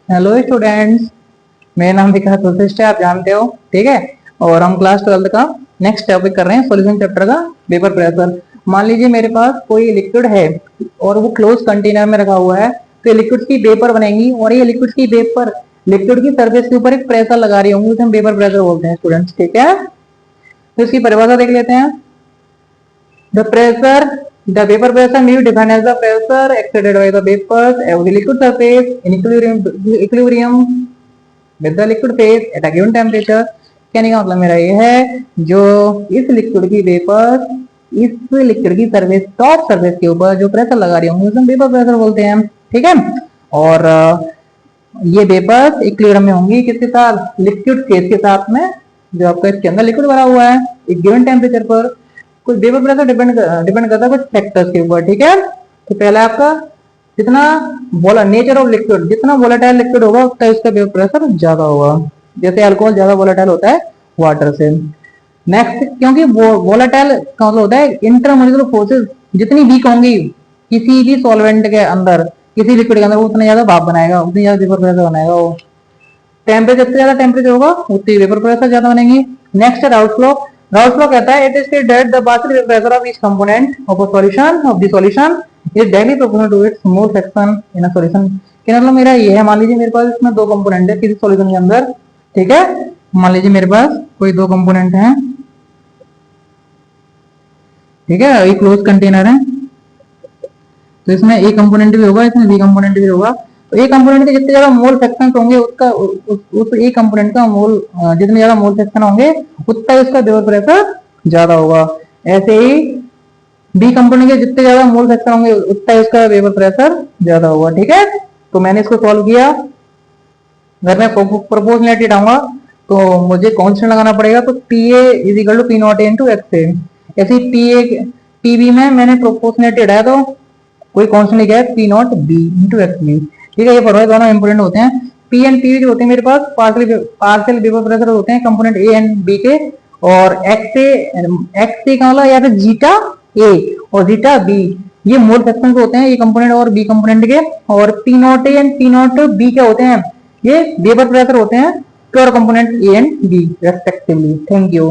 Hello students, मेरा नाम विकास वशिष्ठ है, आप जानते हो। ठीक है। और हम क्लास 12 का नेक्स्ट टॉपिक कर रहे हैं, सॉल्यूशन चैप्टर का वेपर प्रेशर। मान लीजिए मेरे पास कोई लिक्विड है और वो क्लोज कंटेनर में रखा हुआ है, तो लिक्विड की वेपर बनेगी और ये लिक्विड की वेपर लिक्विड की सरफेस के ऊपर एक प्रेशर लगा रही होंगी, उसे हम वेपर प्रेशर बोलते हैं स्टूडेंट्स। ठीक है। तो इसकी परिभाषा देख लेते हैं। The pressure, the vapor pressure may be defined as the pressure exerted by the vapors of the liquid surface in equilibrium with the liquid phase at a given temperature। कहने का मतलब मेरा ये है, जो इस लिक्विड की वेपर इस लिक्विड की सरफेस टॉप सरफेस के ऊपर जो प्रेशर लगा रही होंगी उसे हम वेपर प्रेशर बोलते हैं। ठीक है। और ये वेपर्स इक्विलिब्रियम में होंगी किसके साथ? लिक्विड फेज के साथ में, जो आपका इसके अंदर लिक्विड भरा हुआ है एक गिवन टेम्परेचर पर। कुछ वेपर प्रेशर डिपेंड करता है कुछ फैक्टर्स के ऊपर। ठीक है। तो पहला आपका जितना नेचर ऑफ लिक्विड, जितना वोलेटाइल लिक्विड होगा उतना इसका वेपर प्रेशर ज्यादा होगा। जैसे अल्कोहल ज्यादा वोलेटाइल होता है वाटर से। नेक्स्ट, क्योंकि वोलेटाइल का मतलब होता है इंटरमोलिकुलर फोर्सेस जितनी वीक होंगी किसी भी सॉल्वेंट के अंदर, किसी लिक्विड के अंदर, उतना ज्यादा भाप बनाएगा, उतनी ज्यादा वेपर प्रेशर बनाएगा वो। टेम्परेचर जितना ज्यादा टेम्परेचर होगा उतनी वेपर प्रेशर ज्यादा बनेंगी। नेक्स्ट है राउट फ्लो। राउट फ्लो कहता है it is stated that the partial pressure of each component of a solution of the solution is directly proportional to its mole fraction in a solution. क्या मतलब मेरा ये है, मान लीजिए मेरे पास इसमें दो कंपोनेंट है किसी सॉल्यूशन के अंदर। ठीक है। मान लीजिए मेरे पास कोई दो कंपोनेंट है। ठीक है। ये क्लोज कंटेनर है, तो इसमें ए कंपोनेंट भी होगा, इसमें बी कंपोनेंट भी होगा। तो ए कंपोनेंट के जितने ज्यादा मोल फ्रैक्शन होंगे उसका उस ए कंपोनेंट का मोल, जितने ज्यादा मोल फ्रैक्शन होंगे उतना उसका वेपर प्रेशर ज्यादा होगा। ऐसे ही बी कंपोनेंट के जितने ज्यादा मोल फ्रैक्शन होंगे उतना उसका वेपर प्रेशर ज्यादा होगा। ठीक है। तो मैंने इसको सॉल्व किया। अगर मैं प्रोपोर्शनलिटी डालूंगा तो मुझे कांस्टेंट लगाना पड़ेगा, तो P A is equal to P not A into X A. ऐसे पी ए पी बी में मैंने प्रोपोर्शनलिटी हटाया तो कोई कांस्टेंट लिखा है P naught B into x B. ठीक है। ये फॉर्मूले दोनों इंपोर्टेंट होते हैं। पी एंड पी जो होते हैं मेरे पास पार्शियल वेपर प्रेशर होते हैं कंपोनेंट ए एंड बी के। और एक्स ए का मतलब या फिर जीटा ए और जीटा बी, ये मोल फ्रैक्शन होते हैं, ये कंपोनेंट और बी कंपोनेंट के। और P not A and P naught B क्या होते हैं? ये वेपर प्रेशर होते हैं pure component A and B respectively. Thank you.